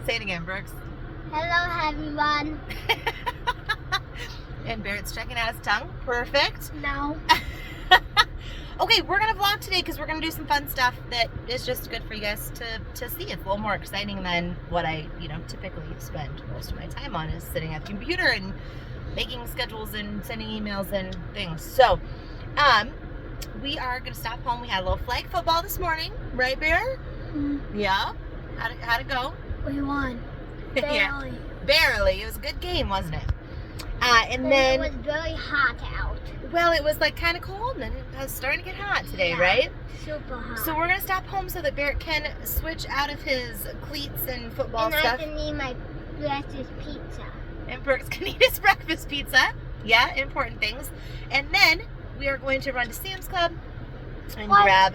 Say it again, Brooks. Hello, everyone. And Barrett's checking out his tongue. Perfect. No. Okay, we're going to vlog today because we're going to do some fun stuff that is just good for you guys to see. It's a little more exciting than what I, typically spend most of my time on, is sitting at the computer and making schedules and sending emails and things. So, we are going to stop home. We had a little flag football this morning. Right, Bear? Mm-hmm. Yeah. How'd it go? We won. Barely. Yeah. Barely. It was a good game, wasn't it? And But then it was really hot out. Well, it was like kind of cold, and it was starting to get hot today, Yeah, right? Super hot. So we're gonna stop home so that Barrett can switch out of his cleats and football and stuff. I can eat my breakfast pizza. And Brooks can eat his breakfast pizza. Yeah, important things. And then we are going to run to Sam's Club and grab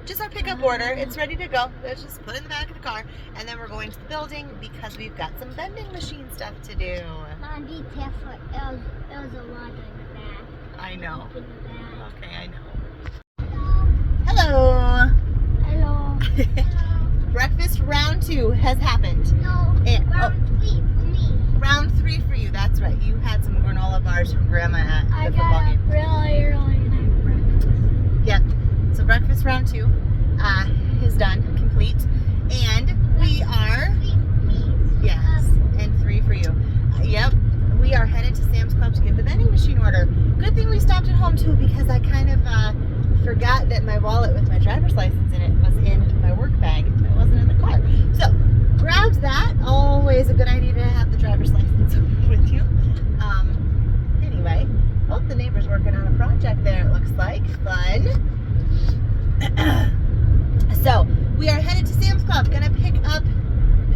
just our pickup order. It's ready to go. Let's just put it in the back of the car, and then we're going to the building because we've got some vending machine stuff to do. Mom, be careful. It was a lot in the back. I know. In the back. Okay, I know. Hello. Hello. Breakfast round 2 has happened. No, And, round 3 for me. Round 3 for you. That's right. You had some granola bars from Grandma at I the got football up game. really early and I had breakfast. Yep. So breakfast round 2 is done, complete, and we are 3 for me. yes, and 3 for you. Yep. We are headed to Sam's Club to get the vending machine order. Good thing we stopped at home too, because I kind of forgot that my wallet with my driver's license in it was in my work bag. It wasn't in the car. So grabbed that. Always a good idea to have the driver's license with you. Anyway, hope the neighbor's working on a project there. It looks like fun. So we are headed to Sam's Club. Gonna pick up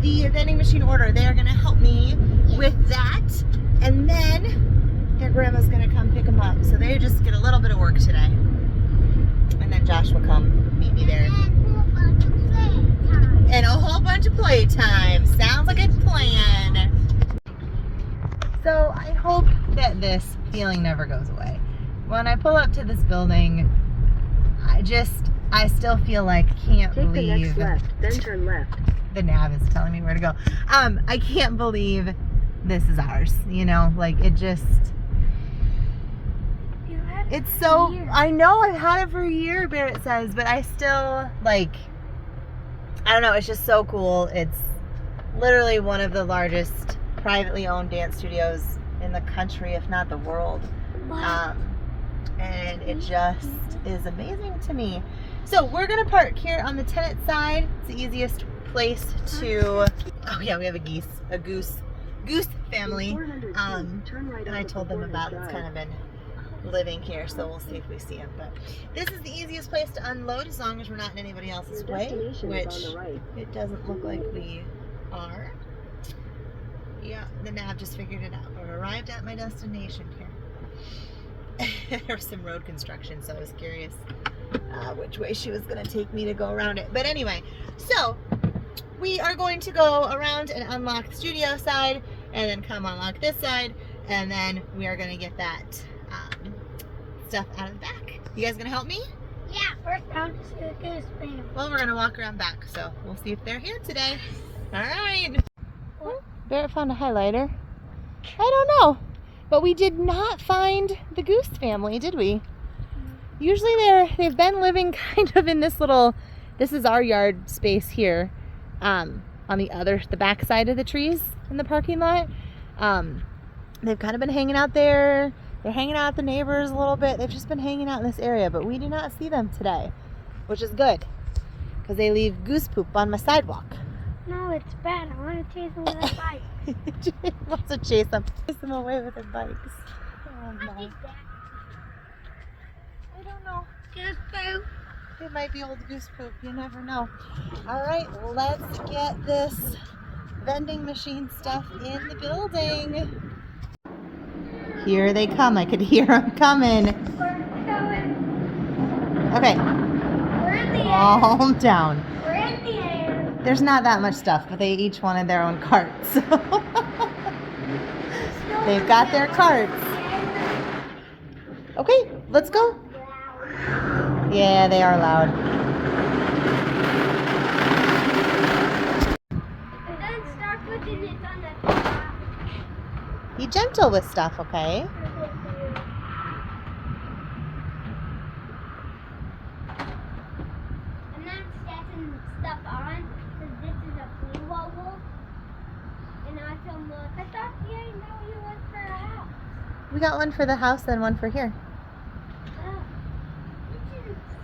the vending machine order. They are gonna help me with that, and then their grandma's gonna come pick them up. So they just get a little bit of work today, and then Josh will come meet me there. And a whole bunch of playtime. Sounds like a plan. So I hope that this feeling never goes away. When I pull up to this building, I still feel like can't Take believe the next left, then turn left. the nav is telling me where to go. I can't believe this is ours. Like it just. You had it It's for so. years. I know I've had it for a year, Barrett says, but I still I don't know. It's just so cool. It's literally one of the largest privately owned dance studios in the country, if not the world. Wow. And it just is amazing to me. So we're gonna park here on the tenant side. It's the easiest place to. Oh yeah, we have a goose family. Turn right And I onto told them about Performance it's Drive. kind of been living here, so we'll see if we see him. But this is the easiest place to unload as long as we're not in anybody else's Your way, destination is which on the right. it doesn't look like we are. Yeah, the nav just figured it out. I've arrived at my destination here. There was some road construction, so I was curious which way she was going to take me to go around it. But anyway, so we are going to go around and unlock the studio side, and then come unlock this side, and then we are going to get that stuff out of the back. You guys going to help me? Yeah, first round is a good spam. Well, we're going to walk around back, so we'll see if they're here today. All right. Barrett found a highlighter. I don't know. But we did not find the goose family, did we? Usually they've been living kind of in this is our yard space here, on the back side of the trees in the parking lot. They've kind of been hanging out there. They're hanging out with the neighbors a little bit. They've just been hanging out in this area, but we do not see them today, which is good because they leave goose poop on my sidewalk. No, it's bad. I want to chase them with a bike. She wants to chase them away with their bikes. Oh I my. think that. I don't know. Goose poop. It might be old goose poop. You never know. All right, let's get this vending machine stuff in the building. Here they come. I could hear them coming. We're going. Okay, We're in the air. calm down. We're in the air. There's not that much stuff, but they each wanted their own carts. So they've got their carts. Okay, let's go. Yeah, they are loud. Be gentle with stuff, okay? I'm not setting stuff on because this is a flea wobble. And I feel more. I thought you didn't know you went for a house. We got one for the house and one for here. Oh.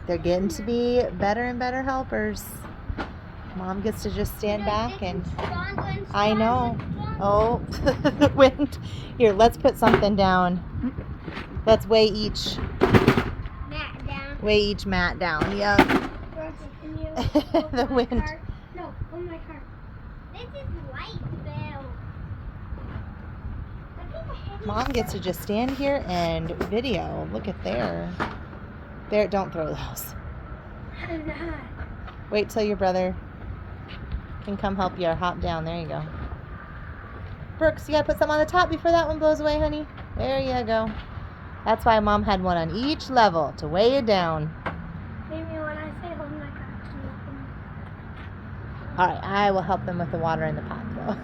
They're getting to be better and better helpers. Mom gets to just stand back and... I know. Oh, the wind. Here, let's put something down. Let's weigh each Mat down. mat down. Yep. Can you The my wind. Cart? No, on my cart. This is light bill. Mom gets to just stand here and video. Look at there. There, don't throw those. I'm not. Wait till your brother can come help you or hop down. There you go. Brooks, you gotta put something on the top before that one blows away, honey. There you go. That's why Mom had one on each level to weigh it down. Maybe when I say hold my cart, can you open All right, I will help them with the water in the pot, though.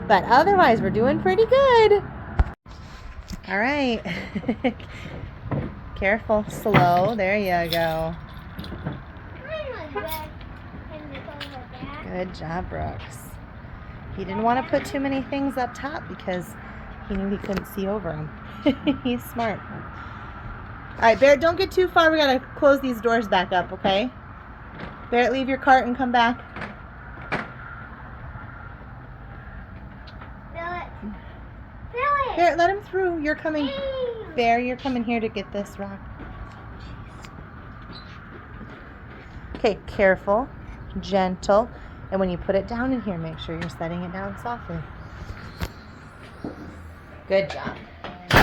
But otherwise, we're doing pretty good. All right. Careful, slow. There you go. Mine was red and it goes like that. Good job, Brooks. He didn't want to put too many things up top because he knew he couldn't see over them. He's smart. All right, Barrett, don't get too far. We got to close these doors back up, okay? Barrett, leave your cart and come back. Fill it. Fill it. Barrett, let him through. You're coming. Hey. Bear, you're coming here to get this rock. Okay, careful, gentle, and when you put it down in here, make sure you're setting it down softly. Good job. All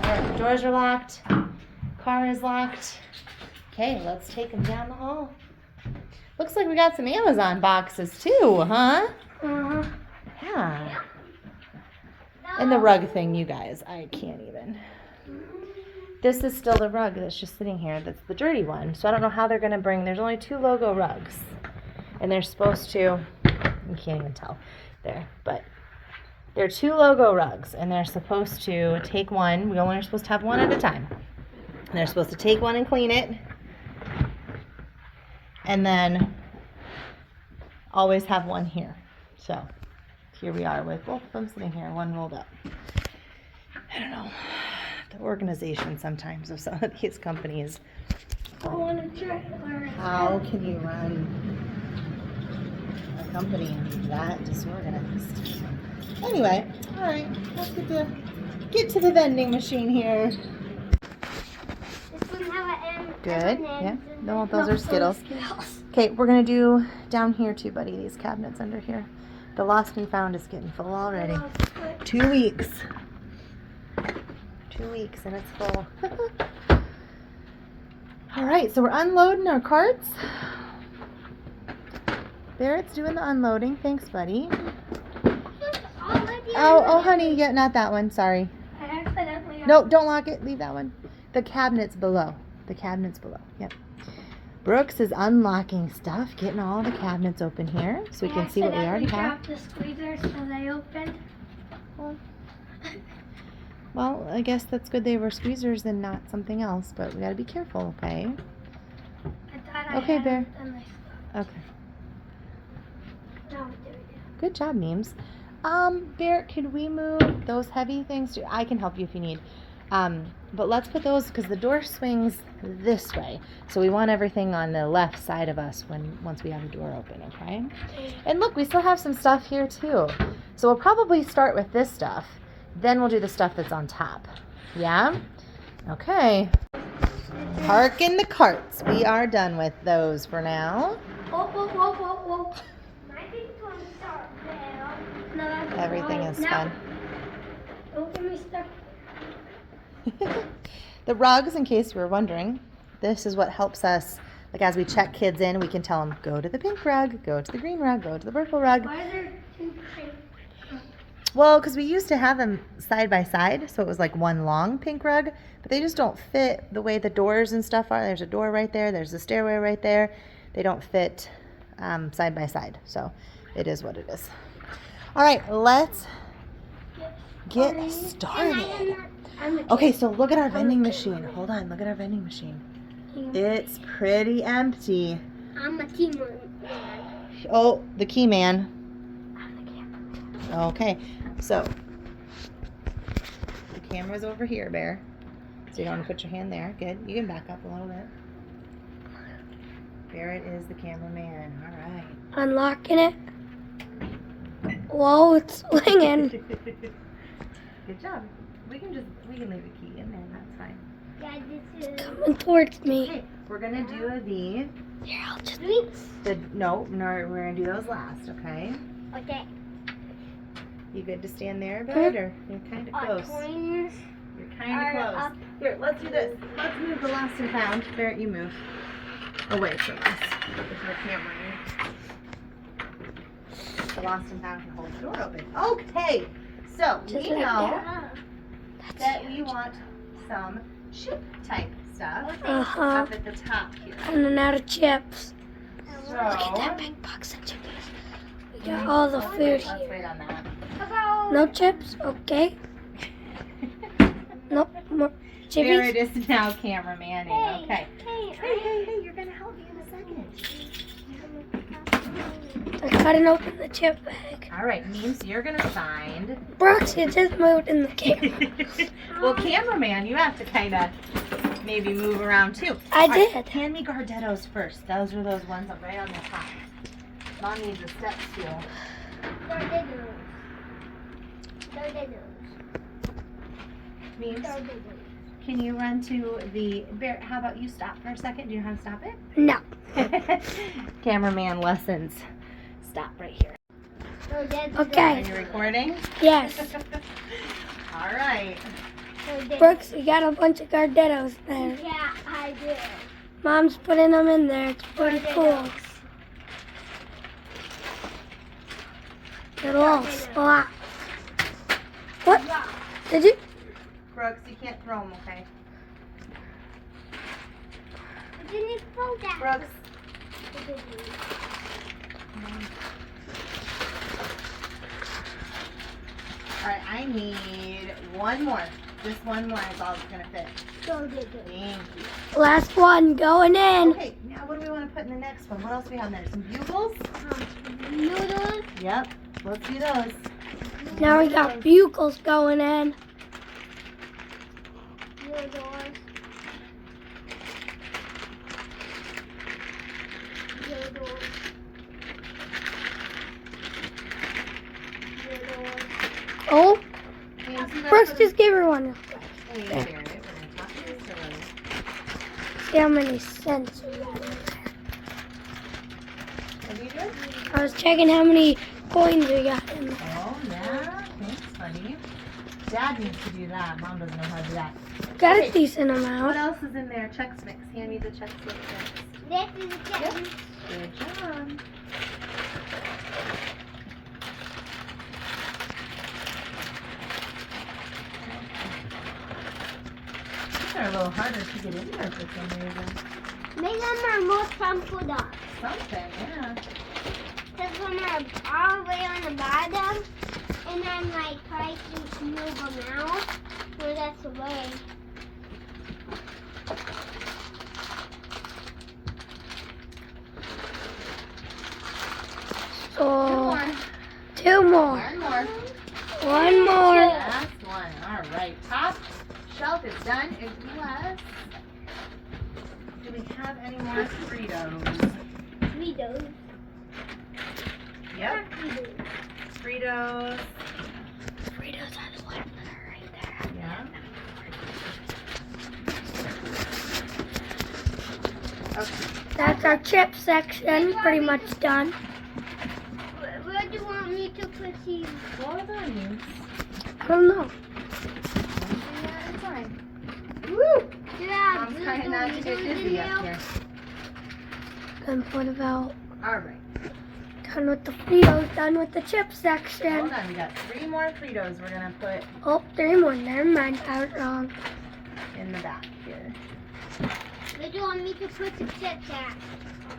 right, the doors are locked. Car is locked. Okay, let's take them down the hall. Looks like we got some Amazon boxes too, huh? Uh-huh. Yeah. And the rug thing, you guys, I can't even. This is still the rug that's just sitting here. That's the dirty one. So I don't know how they're going to bring, there's only 2 logo rugs. And they're supposed to, you can't even tell there, but they're 2 logo rugs. And they're supposed to take one, we only are supposed to have one at a time. And they're supposed to take one and clean it. And then always have one here. So here we are with both of them sitting here, one rolled up. I don't know. The organization sometimes of some of these companies. I want to try. How can you run a company and be that disorganized? Anyway, all right, let's get to the vending machine here. This one have an M. Good. Yeah. No, those are Skittles. Okay, we're gonna do down here too, buddy. These cabinets under here. The lost and found is getting full already. 2 weeks. 2 weeks and it's full. All right, so we're unloading our carts. Barrett's doing the unloading. Thanks, buddy. Oh, honey, yeah, not that one. Sorry. I accidentally. No, don't lock it. Leave that one. The cabinet's below. The cabinet's below. Yep. Brooks is unlocking stuff, getting all the cabinets open here so we can see what we already have. The squeezers so they opened. Well, I guess that's good they were squeezers and not something else, but we gotta be careful, okay? I thought I Okay, had Bear. it and I stopped. Okay. No, do it. Good job, Memes. Bear, could we move those heavy things? I can help you if you need. But let's put those, because the door swings this way. So we want everything on the left side of us once we have the door open, okay? And look, we still have some stuff here too. So we'll probably start with this stuff. Then we'll do the stuff that's on top. Yeah? Okay. Park in the carts. We are done with those for now. Whoa. My big one's start there. No, that's Everything is fun. Don't get me stuck. The rugs, in case you were wondering, this is what helps us, like as we check kids in, we can tell them, go to the pink rug, go to the green rug, go to the purple rug. Why is there 2 pink? Well, because we used to have them side by side, so it was like one long pink rug, but they just don't fit the way the doors and stuff are. There's a door right there, there's a stairway right there. They don't fit side by side, so it is what it is. All right, let's get started. Okay, so look at our vending machine. Hold on, look at our vending machine. It's pretty empty. I'm a teamer. Oh, the key man. Okay, so the camera's over here, Bear. So you don't want to put your hand there. Good. You can back up a little bit. Barrett is the cameraman. All right. Unlocking it. Whoa, it's swinging. Good job. We can leave the key in there. That's fine. Yeah, this is Coming towards me. Okay, we're gonna do Here, I'll just. no, we're gonna do those last. Okay. okay. You good to stand there, Barrett, or you're kind of close? Coins You're kind of are close. up. Here, let's do this. Let's move the lost and found. Barrett, you move away from us with the camera. The lost and found can hold the door open. Okay, so Just we like know that. that we want some chip type stuff Uh-huh. up at the top here. Running out of chips. So, Look at that big box of chips. We got all the food let's here. wait on that. No chips? Okay. Nope. More Barrett chippies. is now cameramanning. Okay. Hey, Hey, you're gonna help me in a second. I couldn't open the chip bag. All right, means you're gonna find. Brooks, you just moved in the camera. Well, cameraman, you have to kind of maybe move around too. I All right, did. hand me Gardettos first. Those are those ones up right on the top. Mom needs a step stool. Means, can you run to the bear? How about you stop for a second? Do you know how to stop it? No. Cameraman lessons. Stop right here. Are Okay. you recording? Yes. All right. Brooks, we got a bunch of Gardettos there. Yeah, I did. Mom's putting them in there. It's pretty cool. They're all flat. What? Did you? Brooks, you can't throw them, okay? Didn't throw that. Brooks. All right, I need one more. Just one more is all it's gonna fit. Thank you. Last one going in. Okay, now what do we want to put in the next one? What else do we have in there? Some bugles? Noodles. Yep. Let's do those. Now we got bugles going in. Noodles. Noodles. Noodles. Oh, Nancy, you gotta Brooks put just gave her one. Hey, Barrett, we're gonna talk to this early. See how many cents we got in there. What are you doing? I was checking how many coins we got in there. Oh, yeah. Thanks, buddy. Dad needs to do that. Mom doesn't know how to do that. Got a Okay. decent What amount. else is in there? Chex Mix. Hand me the Chex Mix. This is a chicken. Good job. These are a little harder to get in there for some reason. Make them are more fun for us. Something, yeah. Because when they're all the way on the bottom, and then like try to move them out, so that's the way. So, two more. One more. One more. Last one. All right. Top shelf is done. Unless, do we have any more Fritos? Fritos. Yep. Fritos. Fritos are the ones that are right there. Yeah. Okay. That's our chip section, pretty much done. Where do you want me to put these? What are these? I don't know. Yeah, it's fine. Woo! Yeah, Mom's trying not to get dizzy up here. And what about All right. done with the Fritos, done with the chip section? Hold on. We got 3 more Fritos we're going to put Oh, 3 more. Never mind, I was wrong. in the back here. Where do you want me to put the chips at?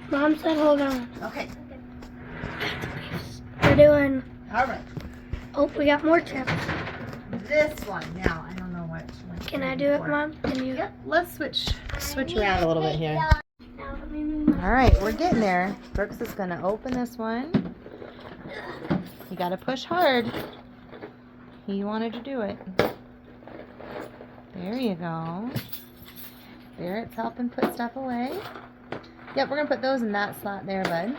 Mom said hold on. Okay. We're doing, All right. oh, we got more chips. this one. Now, I don't know what. Can I do it, Mom? Can you? Yep. Let's switch around a little bit here. Now, let me move my- All right, we're getting there. Brooks is gonna open this one. You gotta push hard. He wanted to do it. There you go. Barrett's helping put stuff away. Yep, we're gonna put those in that slot there, bud.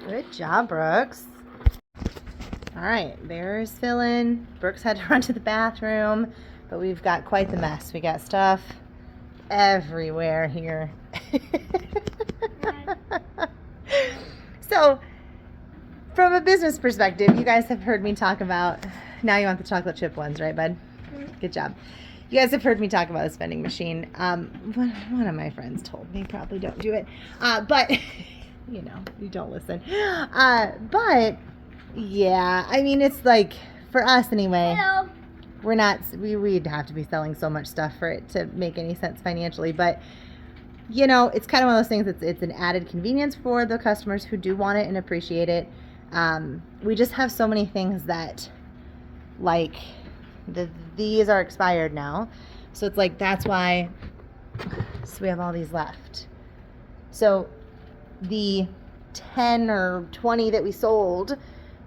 Good job, Brooks. All right, Bear's filling. Brooks had to run to the bathroom, but we've got quite the mess. We got stuff everywhere here. So, from a business perspective, you guys have heard me talk about, now you want the chocolate chip ones, right, bud? Good job. You guys have heard me talk about a vending machine. One of my friends told me, probably don't do it. But, you know, you don't listen. But, yeah, I mean, it's like, for us anyway, Hello. we're not, we'd have to be selling so much stuff for it to make any sense financially. But, you know, it's kind of one of those things that's, it's an added convenience for the customers who do want it and appreciate it. We just have so many things that, like, these are expired now. So it's like, that's why, so we have all these left. So the 10 or 20 that we sold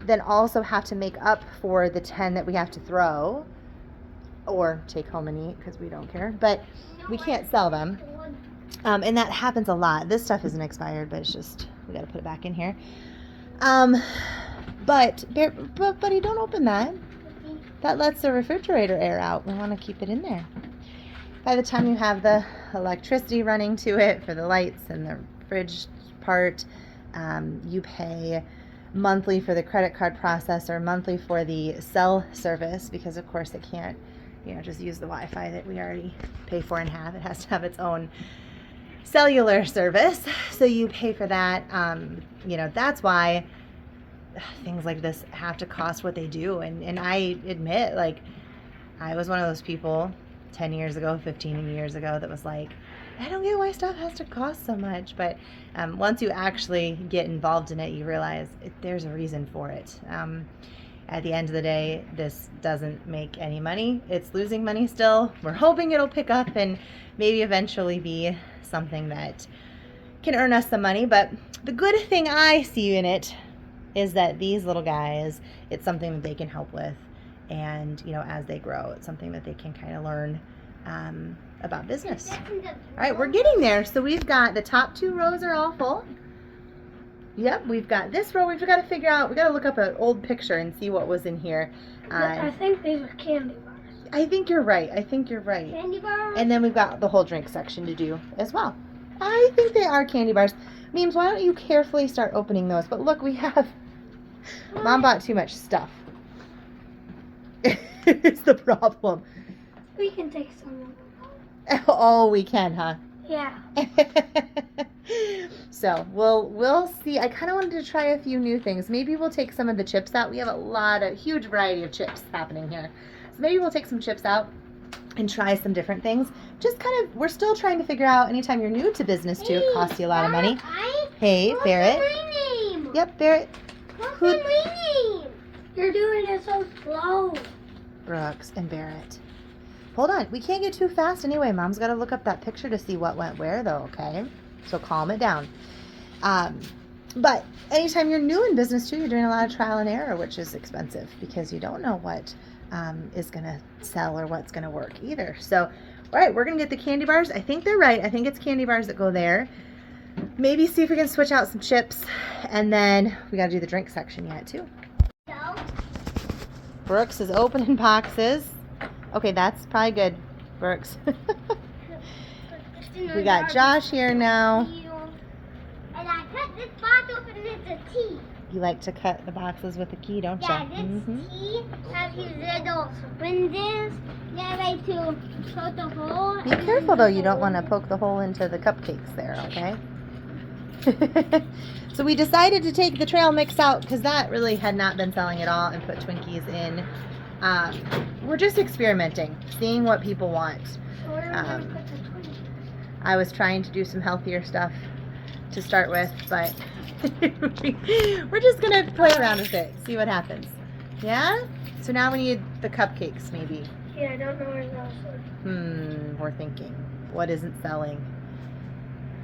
then also have to make up for the 10 that we have to throw or take home and eat because we don't care. But we can't sell them. And that happens a lot. This stuff isn't expired, but it's just, we got to put it back in here. But buddy, don't open that. That lets the refrigerator air out. We want to keep it in there. By the time you have the electricity running to it for the lights and the fridge part, you pay monthly for the credit card processor, monthly for the cell service, because of course it can't, you know, just use the Wi-Fi that we already pay for and have. It has to have its own cellular service. So you pay for that. You know, that's why things like this have to cost what they do. And I admit, like, I was one of those people 10 years ago, 15 years ago that was like, I don't get why stuff has to cost so much. But once you actually get involved in it, you realize there's a reason for it. At the end of the day, this doesn't make any money. It's losing money still. We're hoping it'll pick up and maybe eventually be something that can earn us some money. But the good thing I see in it is that these little guys, it's something that they can help with. And, you know, as they grow, it's something that they can kind of learn about business. All right, we're getting there. So we've got the top 2 rows are all full. Yep, we've got this row. We've got to figure out, we got to look up an old picture and see what was in here. I think these are candy bars. I think you're right. I think you're right. Candy bars. And then we've got the whole drink section to do as well. I think they are candy bars. Memes, why don't you carefully start opening those? But look, we have, Mom bought too much stuff. It's the problem. We can take some of them. Oh, we can, huh? Yeah. So we'll see. I kind of wanted to try a few new things. Maybe we'll take some of the chips out. We have a huge variety of chips happening here. So maybe we'll take some chips out and try some different things. Just kind of, we're still trying to figure out, anytime you're new to business too, it costs you a lot of money. Hey, Barrett. My name. Yep, Barrett. What's Who- my name? You're doing it so slow. Brooks and Barrett. Hold on. We can't get too fast anyway. Mom's got to look up that picture to see what went where, though, okay? So calm it down. But anytime you're new in business, too, you're doing a lot of trial and error, which is expensive because you don't know what is going to sell or what's going to work either. So, all right, we're going to get the candy bars. I think they're right. I think it's candy bars that go there. Maybe see if we can switch out some chips. And then we got to do the drink section yet, too. So, Brooks is opening boxes. Okay, that's probably good, Brooks. We got Josh here now. And I cut this box open and it's a T. You like to cut the boxes with a key, don't you? Yeah, this T has these little spindles. Yeah, like to poke the hole. Be careful though, you don't want to poke the hole into the cupcakes there, okay? So we decided to take the trail mix out because that really had not been selling at all, and put Twinkies in. We're just experimenting, seeing what people want. Where are we going to put the Twinkies? I was trying to do some healthier stuff to start with, but we're just gonna play around with it, see what happens. Yeah? So now we need the cupcakes, maybe. Yeah, I don't know where those are. We're thinking. What isn't selling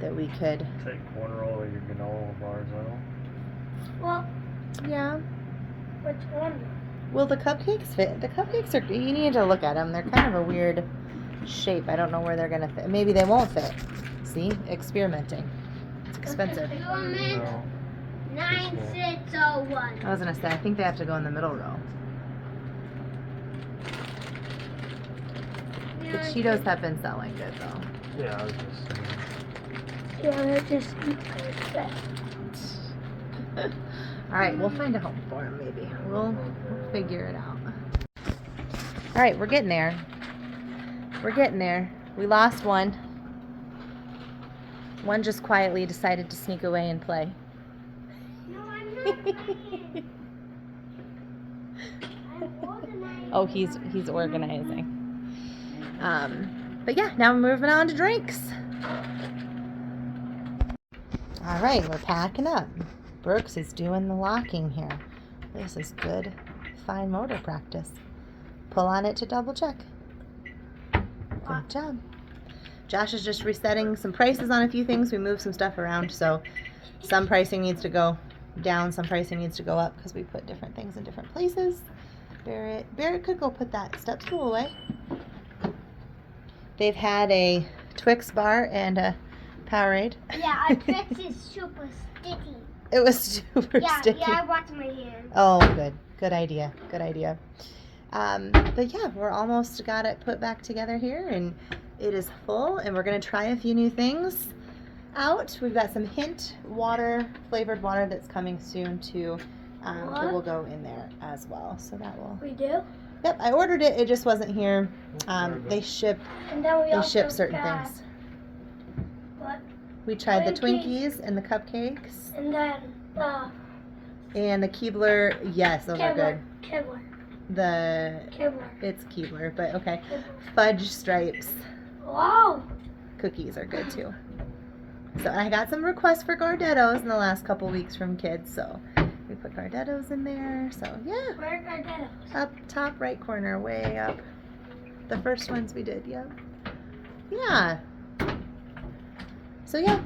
that we could... Take one roll of your granola bars out. Well, Yeah. which one? Will the cupcakes fit? The cupcakes are... You need to look at them. They're kind of a weird shape. I don't know where they're going to fit. Maybe they won't fit. See? Experimenting. It's expensive. No. 9601. I was going to say, I think they have to go in the middle row. The Cheetos have been selling good, though. Yeah, I was just saying. Yeah, they're just. All right, we'll find a home for them, maybe. We'll figure it out. All right, we're getting there. We're getting there. We lost one. One just quietly decided to sneak away and play. No, I'm not playing. I'm organizing. Oh, he's organizing. But yeah, now we're moving on to drinks. All right, we're packing up. Brooks is doing the locking here. This is good, fine motor practice. Pull on it to double check. Good job. Josh is just resetting some prices on a few things. We moved some stuff around, so some pricing needs to go down, some pricing needs to go up because we put different things in different places. Barrett could go put that step stool away. They've had a Twix bar and a Powerade. Yeah, our Twix is super sticky. It was super sticky. Yeah, I washed my hands. Oh, good. Good idea. Good idea. But yeah, we're almost got it put back together here, and it is full, and we're going to try a few new things out. We've got some Hint water, flavored water that's coming soon too. That will go in there as well. So that will... We do? Yep, I ordered it. It just wasn't here. They ship And then we they also ship certain got, things. What? We tried the Twinkies. Twinkies and the cupcakes. And then And the Keebler, yes, those are good. Kibler. The... Kibler. It's Keebler, but okay. Fudge Stripes Wow. cookies are good too. So I got some requests for Gardettos in the last couple weeks from kids, so we put Gardettos in there. So yeah, Where are Gardettos? up top right corner, way up. The first ones we did, yep. Yeah. So yeah,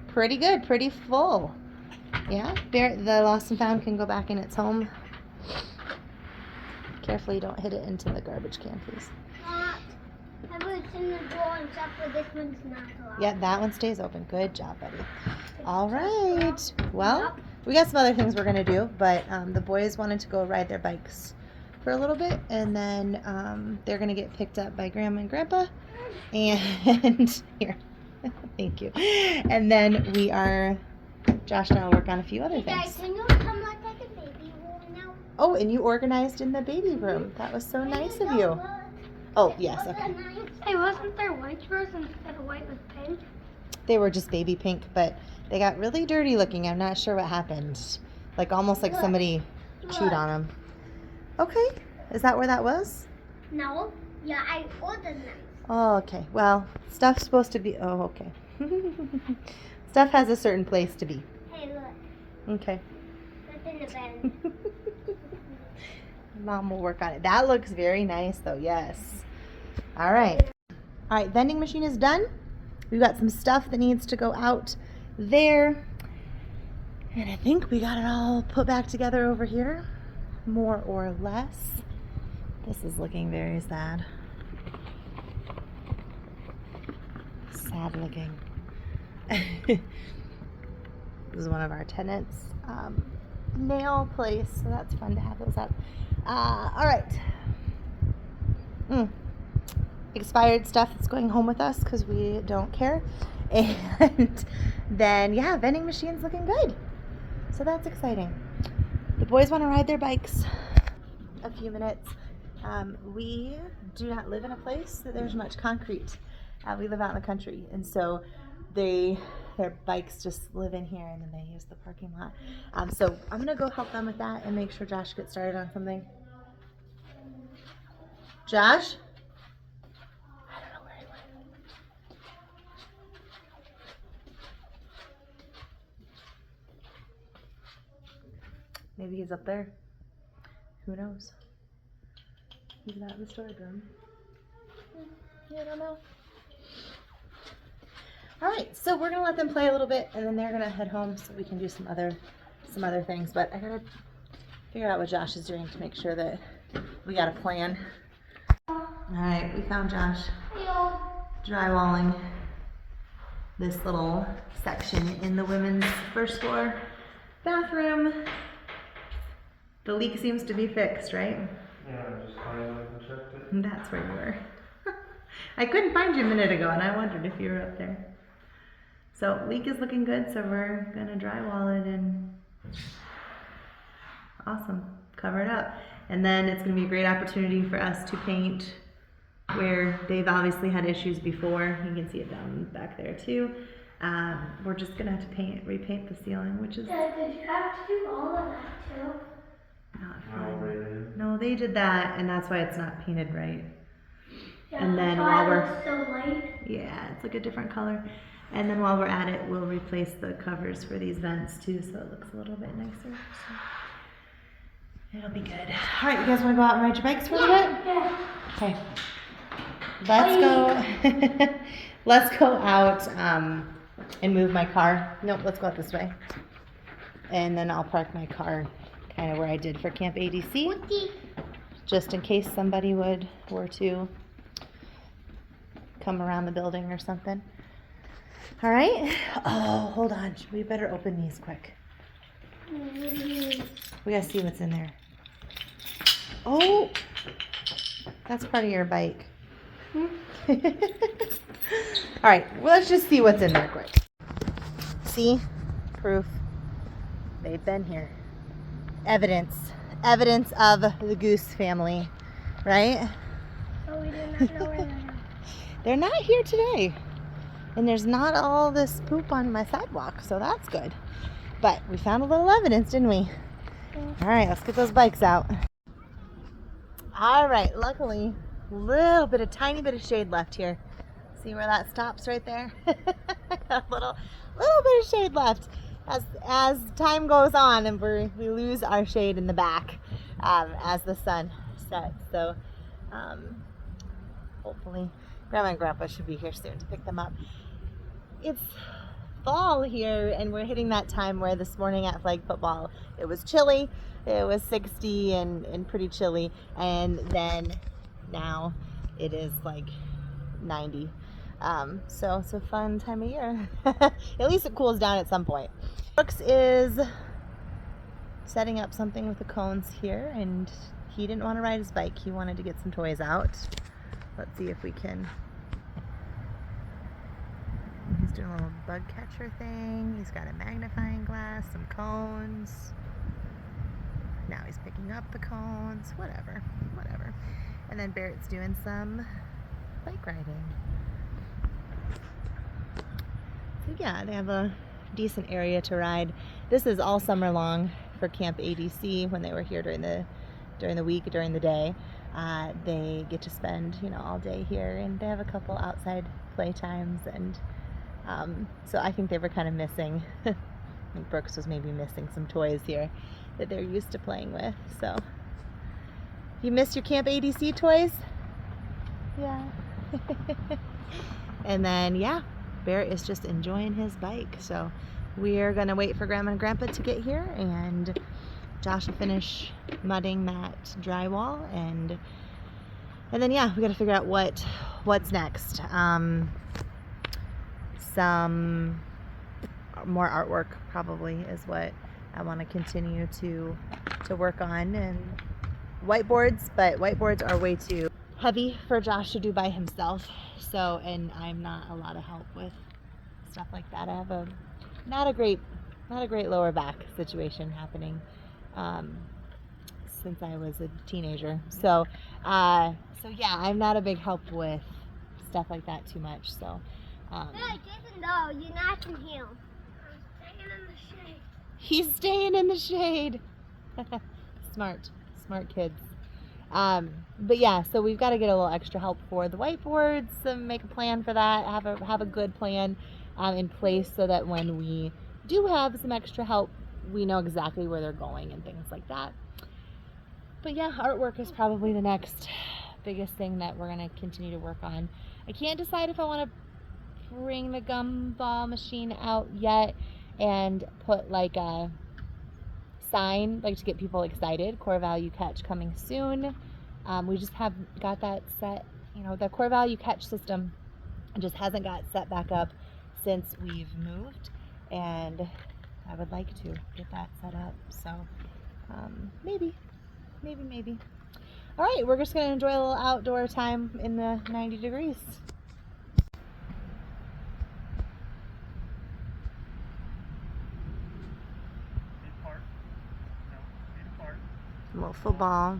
pretty good, pretty full. Yeah, the Lost and Found can go back in its home. Carefully, don't hit it into the garbage can, please. Everything's in the door except for this one's not allowed. Yeah, that one stays open. Good job, buddy. All right. Well, we got some other things we're going to do, but the boys wanted to go ride their bikes for a little bit, and then they're going to get picked up by Grandma and Grandpa. And here, thank you. And then Josh and I will work on a few other Hey guys, things. can you come look at the baby room now? Oh, and you organized in the baby room. That was so nice of you. Oh, yes, okay. Hey, wasn't there white rose instead of white with pink? They were just baby pink, but they got really dirty looking. I'm not sure what happened. Like almost like somebody chewed on them. Okay. Is that where that was? No. Yeah, I ordered them. Oh, okay. Well, stuff's supposed to be... Oh, okay. Stuff has a certain place to be. Hey, look. Okay. It's in the bed. Mom will work on it. That looks very nice, though. Yes. All right. All right. Vending machine is done. We've got some stuff that needs to go out there. And I think we got it all put back together over here, more or less. This is looking very sad. Sad looking. This is one of our tenants' nail place, so that's fun to have those up. All right. Expired stuff that's going home with us because we don't care. And then, yeah, vending machine's looking good. So that's exciting. The boys want to ride their bikes a few minutes. We do not live in a place that there's much concrete. We live out in the country, and so their bikes just live in here, and then they use the parking lot. So I'm gonna go help them with that and make sure Josh gets started on something. Josh? I don't know where he Maybe he's up there. Who knows? He's not in the storage room. I don't know. All right, so we're gonna let them play a little bit, and then they're gonna head home so we can do some other things. But I gotta figure out what Josh is doing to make sure that we got a plan. All right, we found Josh drywalling this little section in the women's first floor bathroom. The leak seems to be fixed, right? Yeah, I just finally checked it. That's where you were. I couldn't find you a minute ago, and I wondered if you were up there. So leak is looking good, so we're gonna drywall it and awesome, cover it up. And then it's gonna be a great opportunity for us to paint where they've obviously had issues before. You can see it down back there too. We're just gonna have to repaint the ceiling, which is Dad, did you have to do all of that too? not No, fun. really. No, they did that, and that's why it's not painted right. Yeah, And then that's while why we're- it was so light. Yeah, it's like a different color. And then while we're at it, we'll replace the covers for these vents too, so it looks a little bit nicer. So it'll be good. All right, you guys want to go out and ride your bikes for a little bit? Yeah. Okay. Let's go. Let's go out and move my car. Nope, let's go out this way. And then I'll park my car kind of where I did for Camp ADC, just in case somebody were to come around the building or something. All right. Oh, hold on. We better open these quick. We gotta see what's in there. Oh, that's part of your bike. All right. Well, let's just see what's in there quick. See? Proof. They've been here. Evidence of the Goose family, right? Oh, we did not know where they were. They're not here today. And there's not all this poop on my sidewalk, so that's good. But we found a little evidence, didn't we? All right, let's get those bikes out. All right, luckily, tiny bit of shade left here. See where that stops right there? A little bit of shade left. As time goes on and we lose our shade in the back as the sun sets. So hopefully Grandma and Grandpa should be here soon to pick them up. It's fall here and we're hitting that time where this morning at flag football it was chilly. It was 60 and pretty chilly, and then now it is like 90. So it's a fun time of year. At least it cools down at some point. Brooks is setting up something with the cones here, and he didn't want to ride his bike. He wanted to get some toys out. Let's see if we can. He's doing a little bug catcher thing. He's got a magnifying glass, some cones. Now he's picking up the cones. Whatever. And then Barrett's doing some bike riding. So yeah, they have a decent area to ride. This is all summer long for Camp ADC. When they were here during the week, during the day, they get to spend all day here, and they have a couple outside play times. And so I think they were kind of missing. I think Brooks was maybe missing some toys here that they're used to playing with. So you missed your Camp ADC toys? Yeah. And then yeah, Barrett is just enjoying his bike. So we're gonna wait for Grandma and Grandpa to get here, and Josh will finish mudding that drywall, and then yeah, we gotta figure out what's next. Some more artwork probably is what I want to continue to work on, and whiteboards, but whiteboards are way too heavy for Josh to do by himself. So, and I'm not a lot of help with stuff like that. I have a not a great lower back situation happening since I was a teenager. So yeah, I'm not a big help with stuff like that too much. So Hey, Jason, no, you're not in him. I'm staying in the shade. he's staying in the shade. Smart kids. But yeah, so we've got to get a little extra help for the whiteboards, make a plan for that, have a good plan in place, so that when we do have some extra help we know exactly where they're going and things like that. But yeah, artwork is probably the next biggest thing that we're going to continue to work on. I can't decide if I want to bring the gumball machine out yet and put like a sign, like to get people excited. Core value catch coming soon. We just have got that set, the core value catch system just hasn't got set back up since we've moved, and I would like to get that set up. So maybe. All right, we're just going to enjoy a little outdoor time in the 90 degrees. A little football.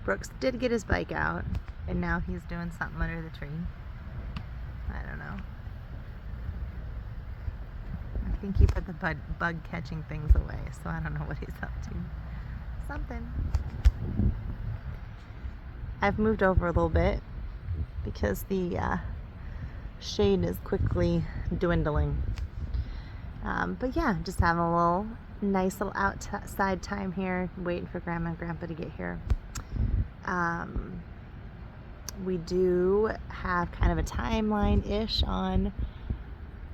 Brooks did get his bike out, and now he's doing something under the tree. I don't know. I think he put the bug catching things away, so I don't know what he's up to. Something. I've moved over a little bit because the shade is quickly dwindling. But yeah, just having a little nice little outside time here, waiting for Grandma and Grandpa to get here. We do have kind of a timeline-ish on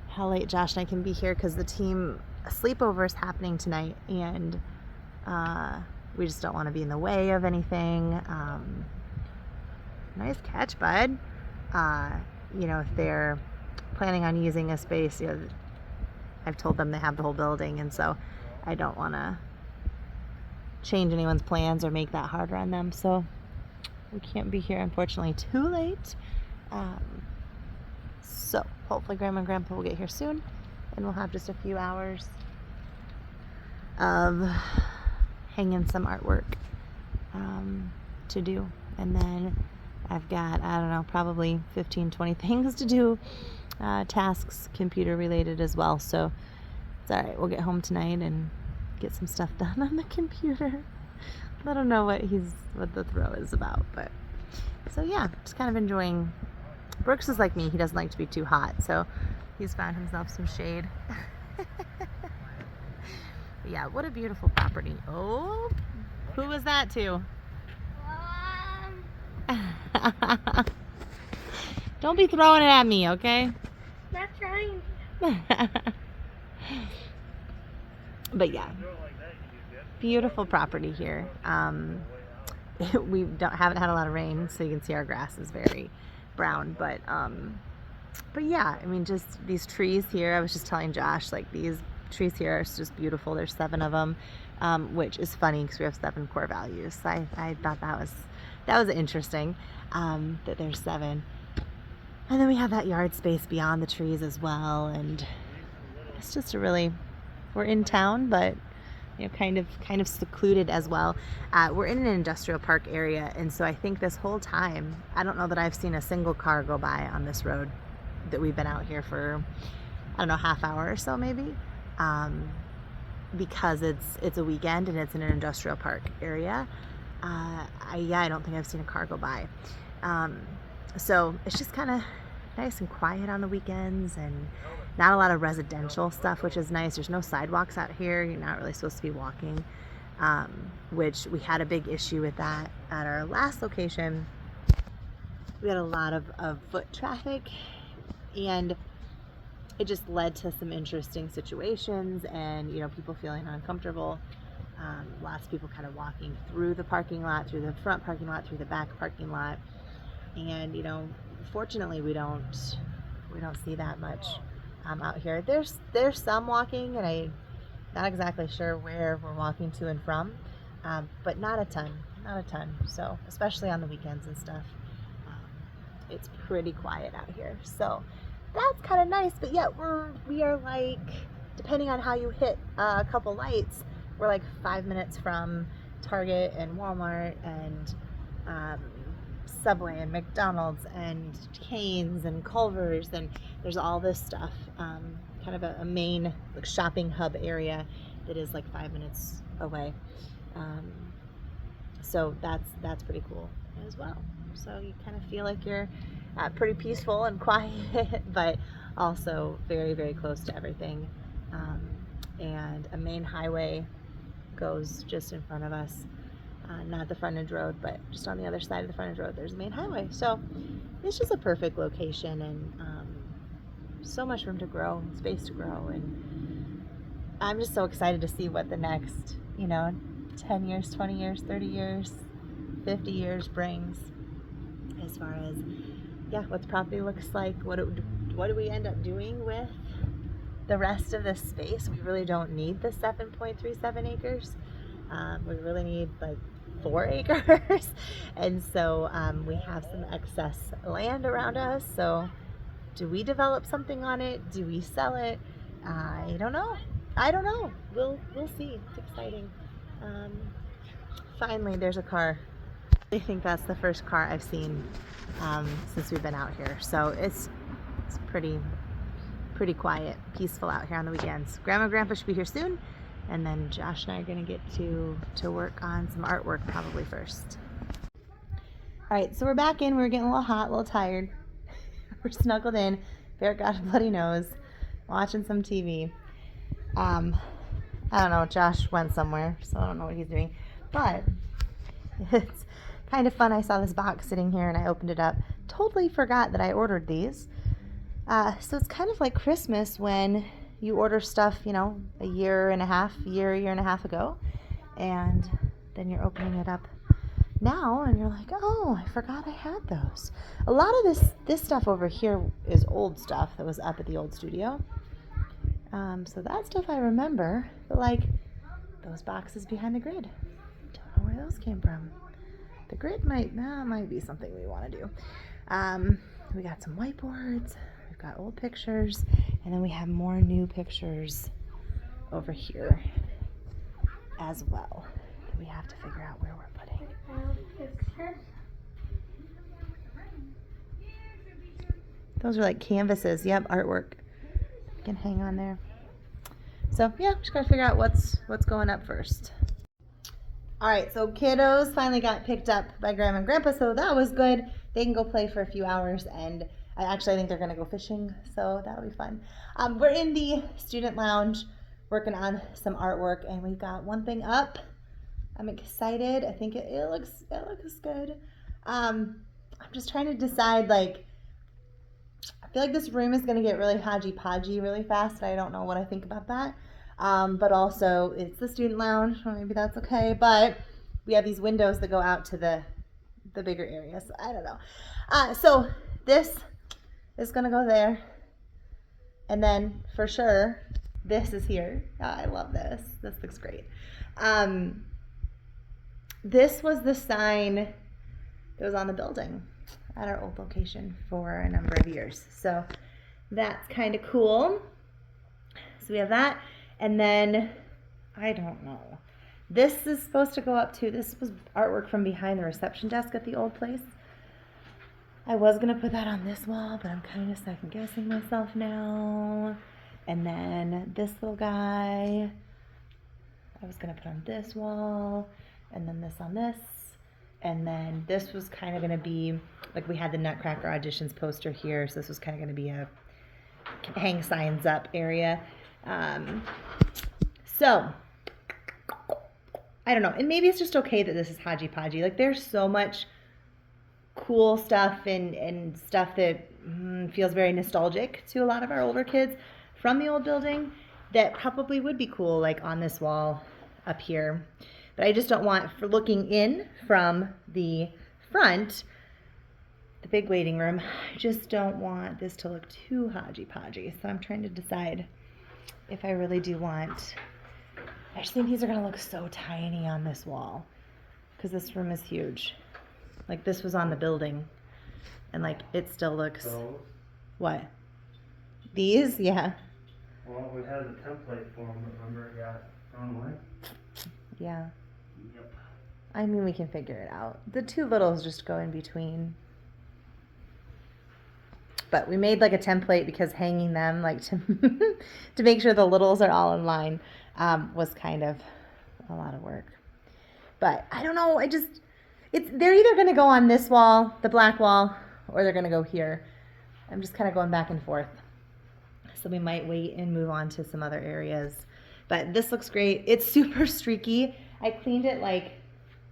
how late Josh and I can be here because the team sleepover is happening tonight, and we just don't want to be in the way of anything. Nice catch, bud. If they're planning on using a space, I've told them they have the whole building, and so I don't want to change anyone's plans or make that harder on them. So we can't be here, unfortunately, too late. So hopefully Grandma and Grandpa will get here soon, and we'll have just a few hours of hanging some artwork to do. And then I've got, I don't know, probably 15-20 things to do, tasks computer related as well. So it's all right, we'll get home tonight and get some stuff done on the computer. I don't know what the throw is about, but so yeah, just kind of enjoying. Brooks is like me, he doesn't like to be too hot, so he's found himself some shade. Yeah, what a beautiful property. Oh, who was that to? Don't be throwing it at me, okay? Not trying. But yeah, beautiful property here. We haven't had a lot of rain, so you can see our grass is very brown. But yeah, I mean, just these trees here. I was just telling Josh, like, these trees here are just beautiful. There's 7 of them, which is funny because we have 7 core values. So I thought that was interesting, that there's 7. And then we have that yard space beyond the trees as well, and it's just we're in town, but kind of secluded as well. We're in an industrial park area, and so I think this whole time, I don't know that I've seen a single car go by on this road that we've been out here for, I don't know, half hour or so maybe, because it's a weekend and it's in an industrial park area. I don't think I've seen a car go by. So it's just kind of nice and quiet on the weekends, and not a lot of residential stuff, which is nice. There's no sidewalks out here. You're not really supposed to be walking, which we had a big issue with that at our last location. We had a lot of foot traffic, and it just led to some interesting situations, and people feeling uncomfortable. Lots of people kind of walking through the parking lot, through the front parking lot, through the back parking lot, and fortunately we don't see that much out here. There's some walking, and I'm not exactly sure where we're walking to and from, but not a ton. So especially on the weekends and stuff, it's pretty quiet out here. So that's kind of nice. But yet we are like, depending on how you hit a couple lights, we're like 5 minutes from Target and Walmart and Subway and McDonald's and Cane's and Culver's, and there's all this stuff, kind of a main like shopping hub area that is like 5 minutes away. So that's pretty cool as well. So you kind of feel like you're pretty peaceful and quiet, but also very, very close to everything. And a main highway goes just in front of us. Not the frontage road, but just on the other side of the frontage road, there's a main highway. So it's just a perfect location, and so much room to grow, space to grow. And I'm just so excited to see what the next, 10 years, 20 years, 30 years, 50 years brings as far as, what the property looks like. What do we end up doing with the rest of this space? We really don't need the 7.37 acres. We really need like 4 acres. And so we have some excess land around us. So do we develop something on it? Do we sell it? I don't know. We'll see. It's exciting. Finally, there's a car. I think that's the first car I've seen since we've been out here. So it's pretty quiet, peaceful out here on the weekends. Grandma and Grandpa should be here soon, and then Josh and I are gonna get to work on some artwork probably first. All right, so we're back in. We were getting a little hot, a little tired. We're snuggled in. Barrett got a bloody nose, watching some TV. I don't know, Josh went somewhere, so I don't know what he's doing, but it's kind of fun. I saw this box sitting here and I opened it up. Totally forgot that I ordered these. So it's kind of like Christmas when you order stuff, a year and a half ago, and then you're opening it up now and you're like, oh, I forgot I had those. A lot of this stuff over here is old stuff that was up at the old studio. So that stuff I remember, but like those boxes behind the grid, don't know where those came from. The grid might be something we want to do. We got some whiteboards, we've got old pictures, and then we have more new pictures over here as well that we have to figure out where we're putting. Pictures. Those are like canvases. Yep, artwork. You can hang on there. So yeah, just gotta figure out what's going up first. All right, so kiddos finally got picked up by Grandma and Grandpa, so that was good. They can go play for a few hours, and I think they're gonna go fishing, so that'll be fun. We're in the student lounge working on some artwork, and we've got one thing up. I'm excited. I think it looks good. I'm just trying to decide, like, I feel like this room is gonna get really hodgy-podgy really fast, and I don't know what I think about that. But also it's the student lounge, so maybe that's okay. But we have these windows that go out to the bigger areas. So I don't know. So this is gonna go there, and then for sure this is here. Oh, I love this. This looks great. This was the sign that was on the building at our old location for a number of years. So that's kind of cool. So we have that. And then, I don't know. This is supposed to go up too. This was artwork from behind the reception desk at the old place. I was going to put that on this wall, but I'm kind of second guessing myself now. And then this little guy, I was going to put on this wall, and then this on this. And then this was kind of going to be, like, we had the Nutcracker auditions poster here, so this was kind of going to be a hang signs up area. So I don't know, and maybe it's just okay that this is hodgy-podgy. Like, there's so much cool stuff and stuff that feels very nostalgic to a lot of our older kids from the old building that probably would be cool, like on this wall up here. But I just don't want, for looking in from the front, the big waiting room, I just don't want this to look too hodgy-podgy. So I'm trying to decide if I really do want, I just think these are going to look so tiny on this wall because this room is huge. Like, this was on the building, and like it still looks. Those? What? These? Yeah. Well, we had the template for them, but remember it got thrown away? Yeah. Yep. I mean, we can figure it out. The two littles just go in between. But we made like a template because hanging them, like, to to make sure the littles are all in line was kind of a lot of work. But I don't know. They're either going to go on this wall, the black wall, or they're going to go here. I'm just kind of going back and forth. So we might wait and move on to some other areas. But this looks great. It's super streaky. I cleaned it like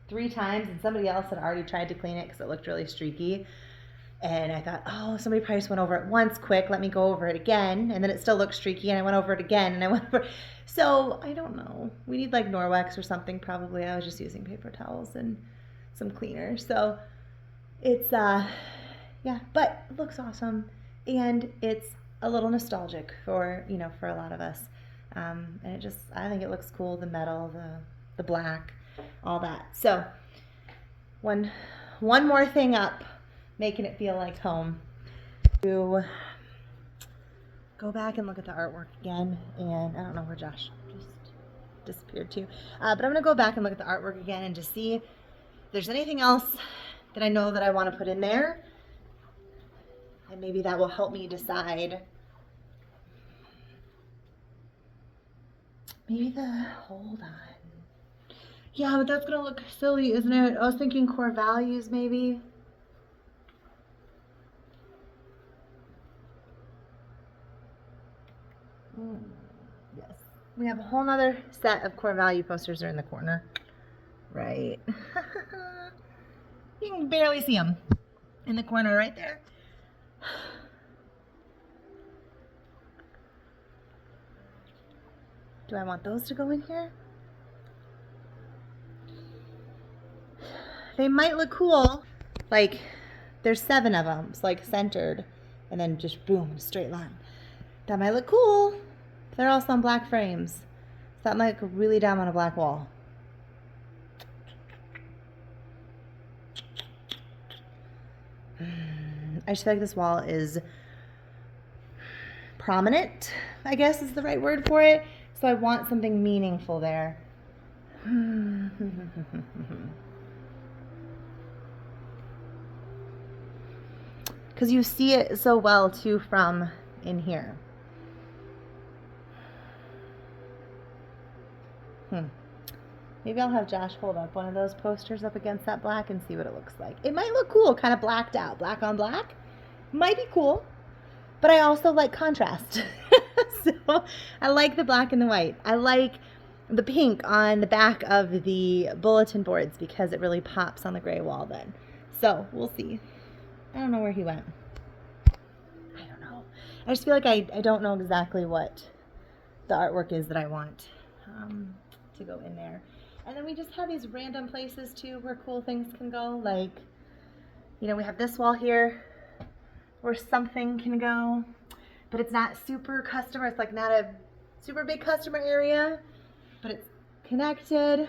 3 times and somebody else had already tried to clean it because it looked really streaky. And I thought, oh, somebody probably just went over it once quick. Let me go over it again. And then it still looked streaky and I went over it again and I went over. So I don't know. We need like Norwex or something probably. I was just using paper towels and some cleaner. So it's, yeah, but it looks awesome. And it's a little nostalgic for, you know, for a lot of us. And it just, I think it looks cool. The metal, the black, all that. So one more thing up, making it feel like home. To go back and look at the artwork again, and I don't know where Josh just disappeared to, but I'm gonna go back and look at the artwork again and just see if there's anything else that I know that I want to put in there, and maybe that will help me decide. Maybe hold on. Yeah, but that's gonna look silly, isn't it? I was thinking core values maybe. Yes. We have a whole nother set of core value posters are in the corner. Right. You can barely see them in the corner right there. Do I want those to go in here? They might look cool. Like, there's 7 of them. It's like centered and then just boom, a straight line. That might look cool. They're also on black frames. So that might look really dumb on a black wall. I just feel like this wall is prominent, I guess is the right word for it. So I want something meaningful there. Because you see it so well too from in here. Maybe I'll have Josh hold up one of those posters up against that black and see what it looks like. It might look cool, kind of blacked out. Black on black. Might be cool. But I also like contrast. So I like the black and the white. I like the pink on the back of the bulletin boards because it really pops on the gray wall then. So we'll see. I don't know where he went. I don't know. I just feel like I don't know exactly what the artwork is that I want to go in there. And then we just have these random places too where cool things can go. Like, you know, we have this wall here where something can go, but it's not super customer. It's like not a super big customer area, but it's connected.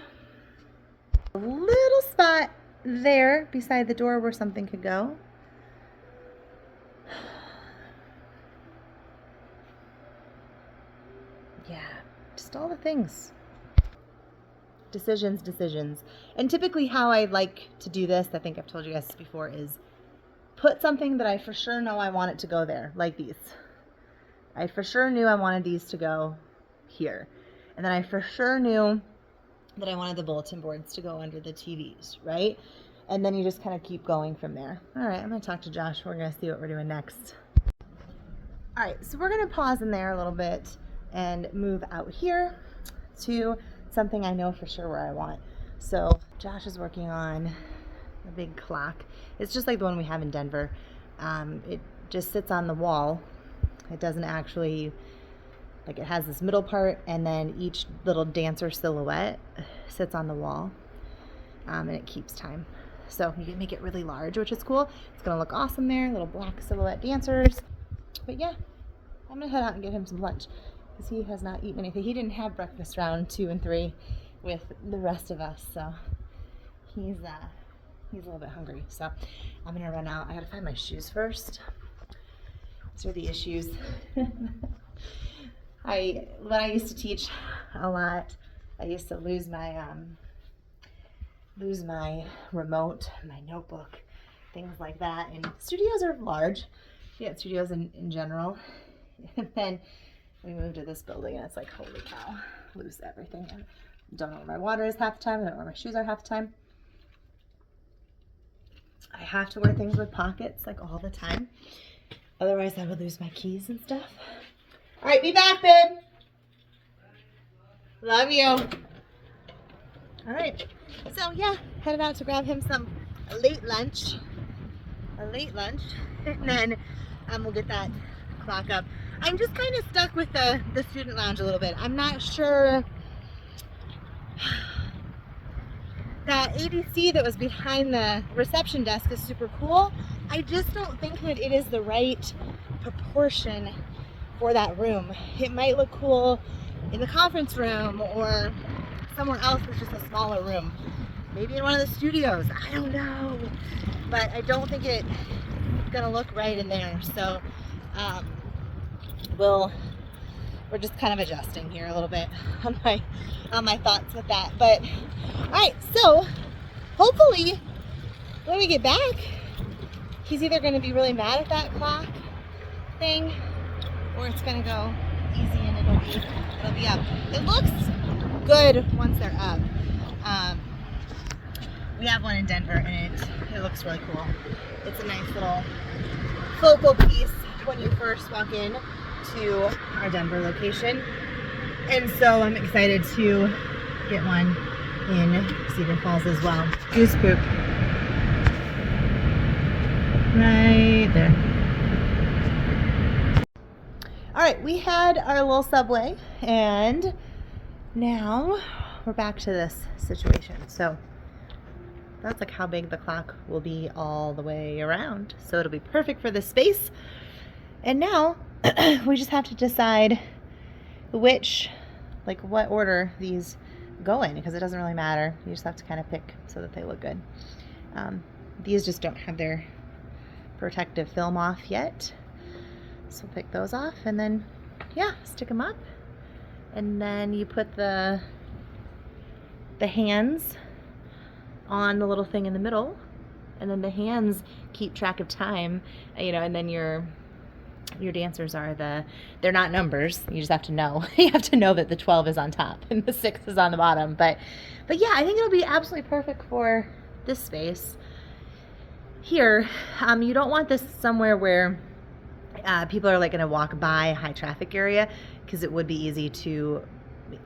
A little spot there beside the door where something could go. Yeah, just all the things. Decisions. And typically how I like to do this, I think I've told you guys before, is put something that I for sure know I want it to go there, like these. I for sure knew I wanted these to go here. And then I for sure knew that I wanted the bulletin boards to go under the TVs, right? And then you just kind of keep going from there. All right, I'm going to talk to Josh. We're going to see what we're doing next. All right, so we're going to pause in there a little bit and move out here to something I know for sure where I want. So Josh is working on a big clock. It's just like the one we have in Denver. It just sits on the wall. It doesn't actually, like, it has this middle part and then each little dancer silhouette sits on the wall, and it keeps time. So you can make it really large, which is cool. It's gonna look awesome there, little black silhouette dancers. But yeah, I'm gonna head out and get him some lunch because he has not eaten anything. He didn't have breakfast round 2 and 3 with the rest of us, so he's a little bit hungry. So I'm gonna run out. I gotta find my shoes first. These are the issues. When I used to teach a lot, I used to lose my remote, my notebook, things like that. And studios are large. Yeah, studios in general. And then we moved to this building and it's like, holy cow, lose everything. I don't know where my water is half the time. I don't know where my shoes are half the time. I have to wear things with pockets like all the time. Otherwise I would lose my keys and stuff. All right, be back, babe. Love you. All right. So yeah, headed out to grab him some late lunch. A late lunch, and then we'll get that clock up. I'm just kind of stuck with the student lounge a little bit. I'm not sure. That ADC that was behind the reception desk is super cool. I just don't think that it is the right proportion for that room. It might look cool in the conference room or somewhere else that's just a smaller room. Maybe in one of the studios, I don't know. But I don't think it's gonna look right in there. So we're just kind of adjusting here a little bit on my thoughts with that. But all right, so hopefully when we get back, he's either gonna be really mad at that clock thing, or it's gonna go easy and it'll be up. It looks good once they're up. We have one in Denver and it looks really cool. It's a nice little focal piece when you first walk in to our Denver location. And so I'm excited to get one in Cedar Falls as well. Goose poop. Right there. All right, we had our little subway and now we're back to this situation. So that's like how big the clock will be all the way around. So it'll be perfect for this space. And now we just have to decide what order these go in, because it doesn't really matter. You just have to kind of pick so that they look good. These just don't have their protective film off yet. So pick those off and then, yeah, stick them up. And then you put the hands on the little thing in the middle, and then the hands keep track of time, and then your dancers they're not numbers. You just have to know. You have to know that the 12 is on top and the 6 is on the bottom. But yeah, I think it'll be absolutely perfect for this space here. You don't want this somewhere where people are like going to walk by a high traffic area, because it would be easy to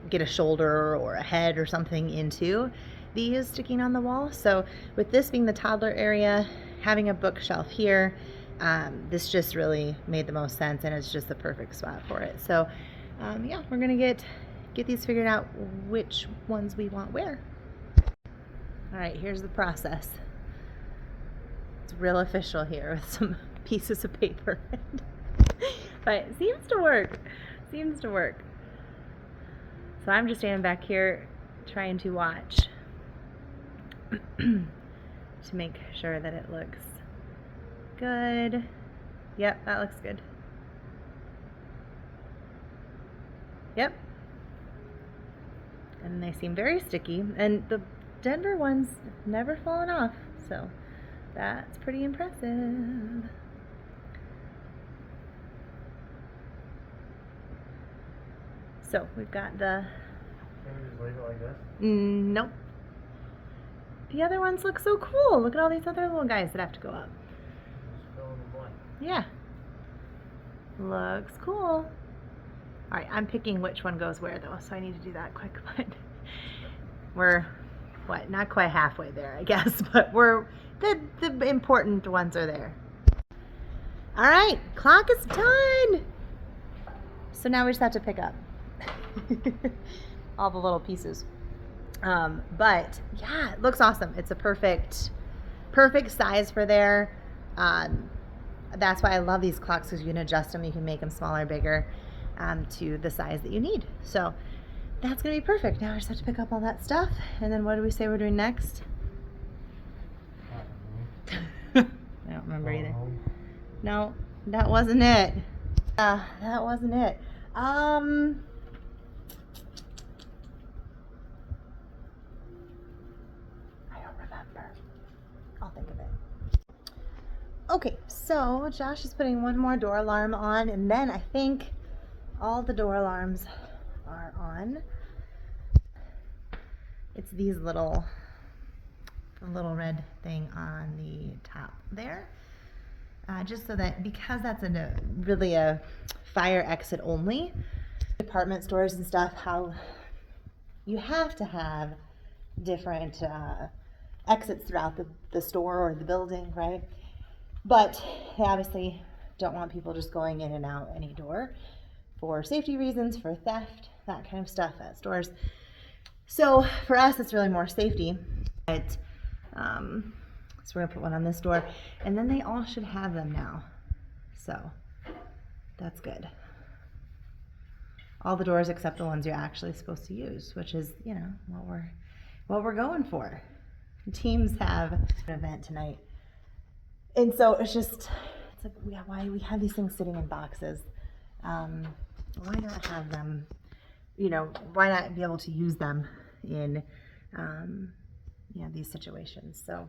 get a shoulder or a head or something into these sticking on the wall. So with this being the toddler area, having a bookshelf here, this just really made the most sense, and it's just the perfect spot for it. So yeah, we're gonna get these figured out, which ones we want where. All right, here's the process. It's real official here with some pieces of paper. But it seems to work. So I'm just standing back here trying to watch to make sure that it looks good. Yep, that looks good. Yep. And they seem very sticky, and the Denver ones never fallen off, so that's pretty impressive. So we've got the... Can we just leave it like this? Nope. The other ones look so cool. Look at all these other little guys that have to go up. Just fill in the blank. Yeah. Looks cool. Alright, I'm picking which one goes where though, so I need to do that quick. But we're, not quite halfway there, I guess, but the important ones are there. Alright, clock is done! So now we just have to pick up all the little pieces. But yeah, it looks awesome. It's a perfect size for there. That's why I love these clocks, because you can adjust them. You can make them smaller, bigger, to the size that you need. So that's gonna be perfect. Now I just have to pick up all that stuff, and then what do we say we're doing next? I don't remember either. No, that wasn't it. That wasn't it. I'll think of it. Okay, so Josh is putting one more door alarm on, and then I think all the door alarms are on. It's these little red thing on the top there. Just so that, because that's really a fire exit only. Department stores and stuff, how you have to have different exits throughout the store or the building, right? But they obviously don't want people just going in and out any door for safety reasons, for theft, that kind of stuff at stores. So for us, it's really more safety. But, so we're gonna put one on this door, and then they all should have them now. So that's good. All the doors except the ones you're actually supposed to use, which is, you know, what we're going for. Teams have an event tonight, and so it's like, yeah, why we have these things sitting in boxes? Why not have them? You know, why not be able to use them in these situations? So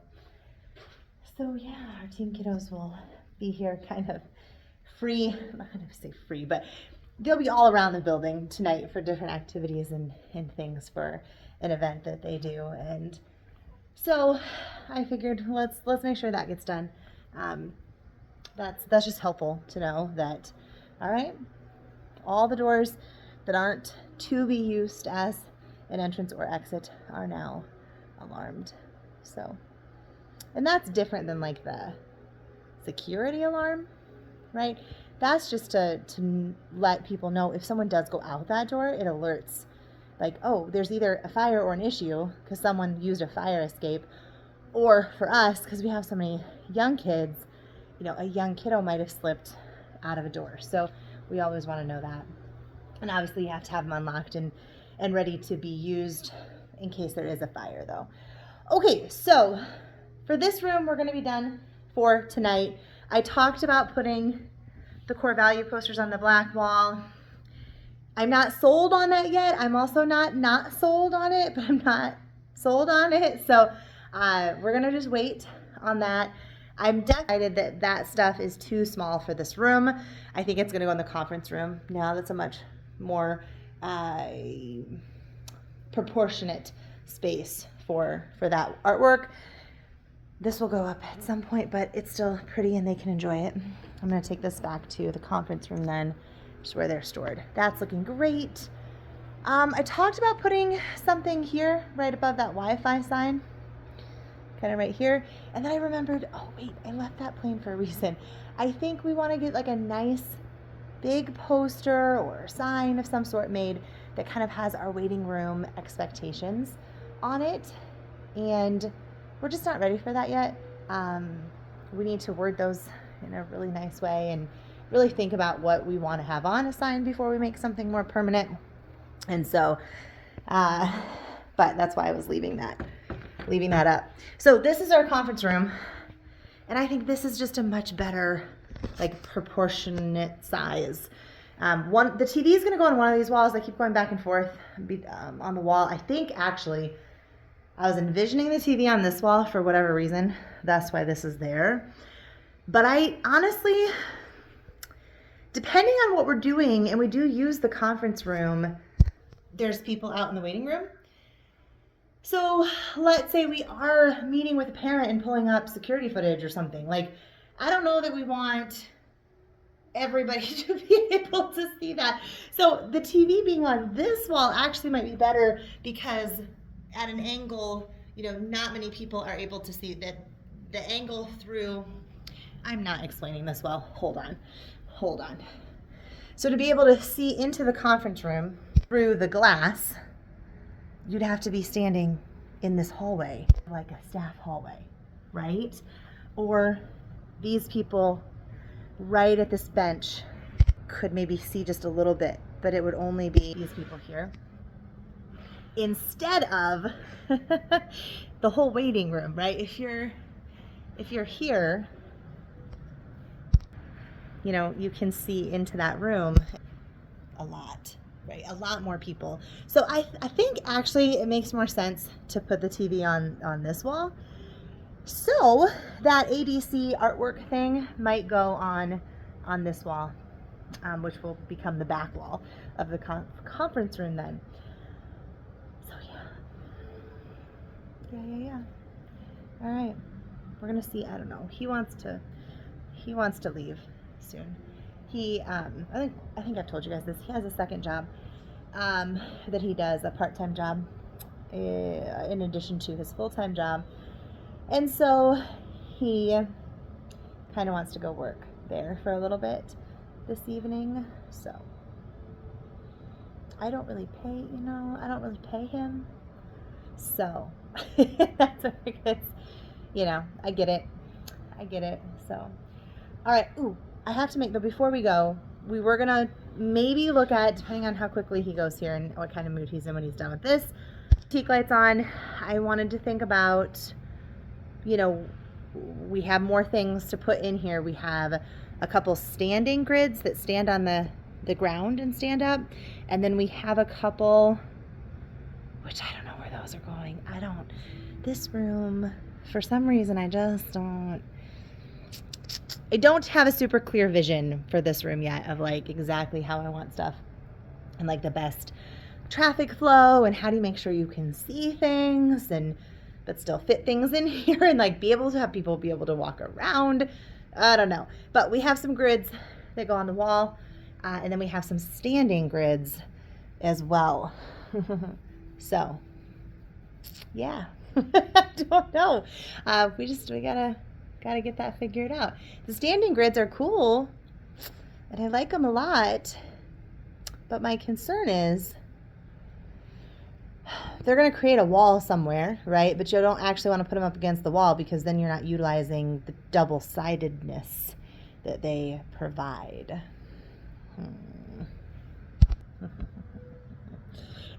yeah, our team kiddos will be here kind of free. I'm not going to say free, but they'll be all around the building tonight for different activities and things for an event that they do. And so I figured let's make sure that gets done. That's just helpful to know that, all right, all the doors that aren't to be used as an entrance or exit are now alarmed. So, and that's different than like the security alarm, right? That's just to let people know if someone does go out that door, it alerts like, oh, there's either a fire or an issue because someone used a fire escape, or for us, because we have so many young kids, you know, a young kiddo might have slipped out of a door. So we always want to know that. And obviously you have to have them unlocked and ready to be used in case there is a fire though. Okay, so for this room, we're going to be done for tonight. I talked about putting the core value posters on the black wall. I'm not sold on that yet. I'm also not sold on it, but I'm not sold on it. So we're going to just wait on that. I'm decided that that stuff is too small for this room. I think it's going to go in the conference room. Now that's a much more proportionate space for that artwork. This will go up at some point, but it's still pretty and they can enjoy it. I'm going to take this back to the conference room then, just where they're stored. That's looking great. I talked about putting something here right above that Wi-Fi sign, kind of right here. And then I remembered, oh wait, I left that plain for a reason. I think we want to get like a nice big poster or sign of some sort made that kind of has our waiting room expectations on it. And we're just not ready for that yet. We need to word those in a really nice way and really think about what we want to have on a sign before we make something more permanent. And so, but that's why I was leaving that up. So this is our conference room. And I think this is just a much better, like, proportionate size. The TV is going to go on one of these walls. I keep going back and forth on the wall. I think actually I was envisioning the TV on this wall for whatever reason. That's why this is there. But I honestly, depending on what we're doing, and we do use the conference room, there's people out in the waiting room. So let's say we are meeting with a parent and pulling up security footage or something. Like, I don't know that we want everybody to be able to see that. So the TV being on this wall actually might be better because at an angle, you know, not many people are able to see that the angle through. I'm not explaining this well. Hold on. So to be able to see into the conference room through the glass, you'd have to be standing in this hallway, like a staff hallway, right? Or these people right at this bench could maybe see just a little bit, but it would only be these people here. Instead of the whole waiting room, right? If you're here, you know, you can see into that room a lot, right? A lot more people. So I think actually it makes more sense to put the TV on this wall. So that ADC artwork thing might go on this wall, which will become the back wall of the conference room then. So yeah. All right, we're gonna see. I don't know. He wants to leave soon. he, I think I've told you guys this. He has a second job that he does, a part-time job, in addition to his full-time job. And so he kind of wants to go work there for a little bit this evening. So I don't really pay him. So that's because, I get it. So, all right. Ooh, I have to make, but before we go, we were going to maybe look at, depending on how quickly he goes here and what kind of mood he's in when he's done with this, teak lights on. I wanted to think about, we have more things to put in here. We have a couple standing grids that stand on the ground and stand up. And then we have a couple, which I don't know where those are going. This room, for some reason, I don't have a super clear vision for this room yet of like exactly how I want stuff and like the best traffic flow and how do you make sure you can see things but still fit things in here and like be able to have people be able to walk around. I don't know. But we have some grids that go on the wall, and then we have some standing grids as well. So, yeah. I don't know. We gotta get that figured out. The standing grids are cool, and I like them a lot. But my concern is they're going to create a wall somewhere, right? But you don't actually want to put them up against the wall because then you're not utilizing the double-sidedness that they provide.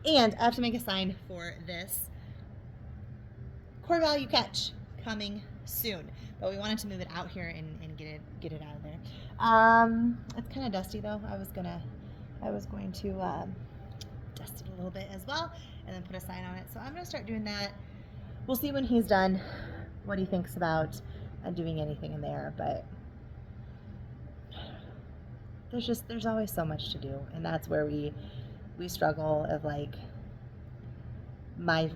And I have to make a sign for this core value catch coming soon. But we wanted to move it out here and get it out of there. It's kind of dusty though. I was going to dust it a little bit as well and then put a sign on it. So I'm going to start doing that. We'll see when he's done what he thinks about doing anything in there, but there's always so much to do, and that's where we struggle of like my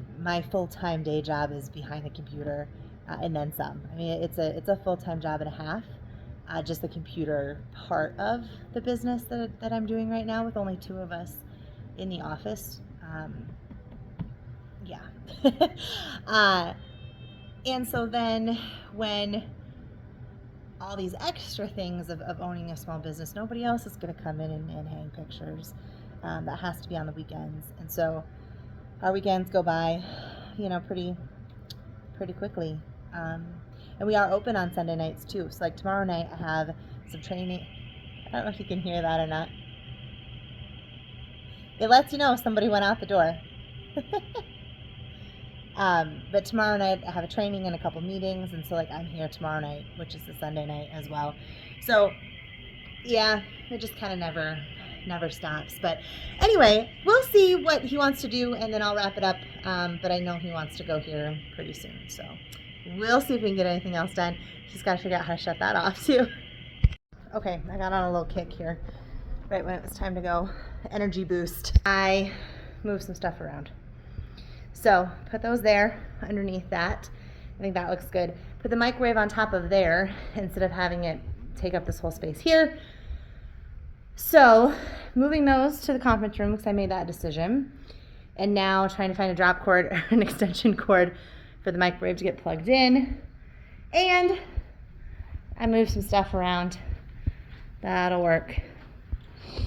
full-time day job is behind the computer and then some. I mean, it's a full-time job and a half, just the computer part of the business that I'm doing right now with only 2 of us in the office. And so then when all these extra things of owning a small business, nobody else is going to come in and hang pictures. That has to be on the weekends. And so our weekends go by, pretty quickly. And we are open on Sunday nights too. So like tomorrow night I have some training. I don't know if you can hear that or not. It lets you know if somebody went out the door. But tomorrow night I have a training and a couple meetings, and so like I'm here tomorrow night, which is the Sunday night as well. So yeah, it just kind of never stops. But anyway, we'll see what he wants to do, and then I'll wrap it up. But I know he wants to go here pretty soon, so we'll see if we can get anything else done. Just got to figure out how to shut that off too. Okay, I got on a little kick here right when it was time to go. Energy boost. I moved some stuff around. So put those there underneath that. I think that looks good. Put the microwave on top of there instead of having it take up this whole space here. So moving those to the conference room because I made that decision. And now trying to find a drop cord or an extension cord for the microwave to get plugged in. And I moved some stuff around. That'll work. I'm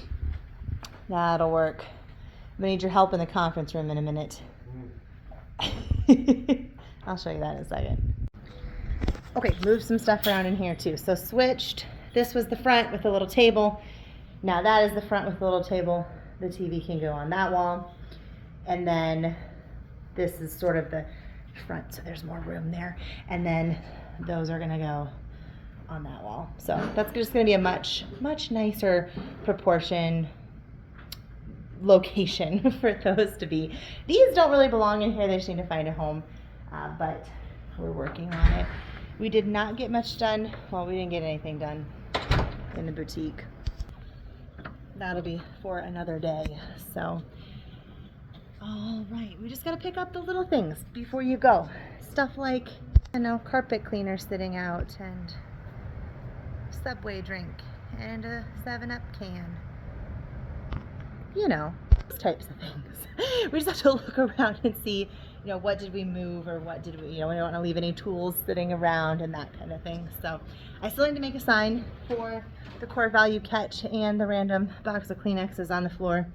gonna need your help in the conference room in a minute. I'll show you that in a second. Okay, move some stuff around in here too. So switched. This was the front with the little table. Now that is the front with the little table. The TV can go on that wall. And then this is sort of the front, so there's more room there. And then those are gonna go on that wall. So that's just gonna be a much nicer proportion location for those to be. These don't really belong in here. They just need to find a home, but we're working on it. We did not get much done. Well, we didn't get anything done in the boutique. That'll be for another day. So, all right, we just got to pick up the little things before you go. Stuff like, carpet cleaner sitting out and Subway drink and a 7-Up can. You know, those types of things. We just have to look around and see, you know, what did we move or what did we, you know, we don't want to leave any tools sitting around and that kind of thing. So I still need to make a sign for the core value catch, and the random box of Kleenexes on the floor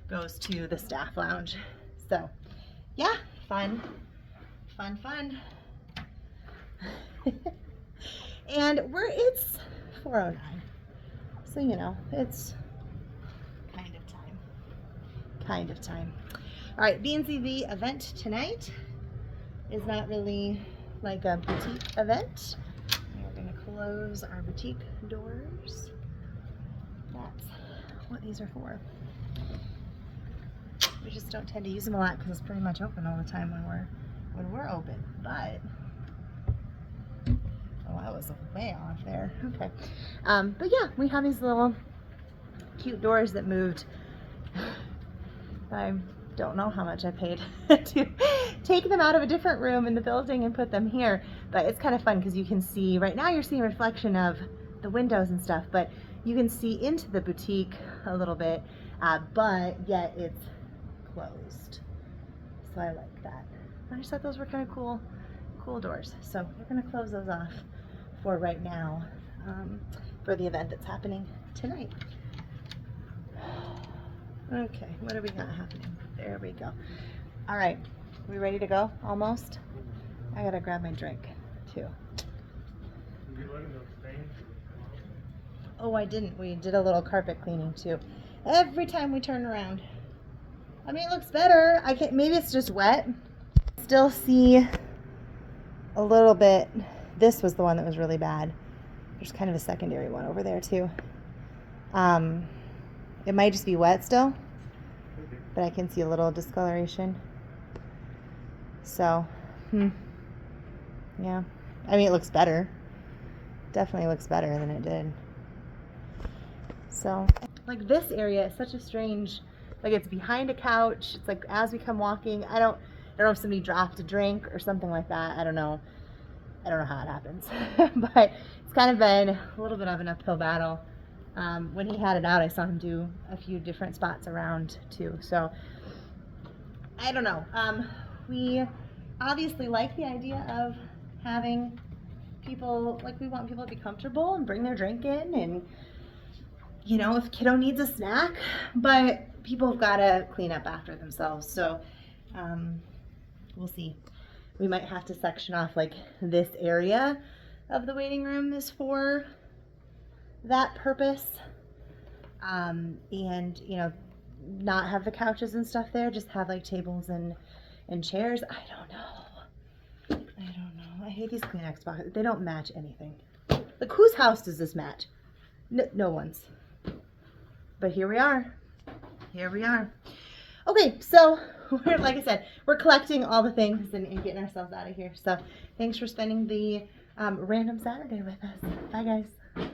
goes to the staff lounge. So yeah, fun. And it's 4:09, so you know, it's kind of time. All right, B&C, the event tonight is not really like a boutique event. We're gonna close our boutique doors. That's what these are for. We just don't tend to use them a lot because it's pretty much open all the time when we're open. But oh, I was way off there. Okay, but yeah, we have these little cute doors that moved. I don't know how much I paid to take them out of a different room in the building and put them here, but it's kind of fun because you can see, right now you're seeing a reflection of the windows and stuff, but you can see into the boutique a little bit, but yet it's closed. So I like that. I just thought those were kind of cool doors. So we're going to close those off for right now, for the event that's happening tonight. Okay, what do we got happening? There we go. All right, we ready to go? Almost? I gotta grab my drink too. Oh, I didn't. We did a little carpet cleaning too. Every time we turn around. I mean, it looks better. I can't, maybe it's just wet. Still see a little bit. This was the one that was really bad. There's kind of a secondary one over there too. It might just be wet still, but I can see a little discoloration. So, yeah. I mean, it looks better. Definitely looks better than it did. So, like this area is such a strange, like it's behind a couch. It's like as we come walking, I don't know if somebody dropped a drink or something like that. I don't know how it happens, but it's kind of been a little bit of an uphill battle. When he had it out, I saw him do a few different spots around too. So I don't know. We obviously like the idea of having people, like we want people to be comfortable and bring their drink in, and you know, if kiddo needs a snack, but people have got to clean up after themselves. So we'll see. We might have to section off like this area of the waiting room is for that purpose, and you know, not have the couches and stuff there, just have like tables and chairs. I don't know. I hate these Kleenex boxes. They don't match anything. Like, whose house does this match? No one's. But here we are. Okay, so like I said, we're collecting all the things and getting ourselves out of here. So thanks for spending the random Saturday with us. Bye guys.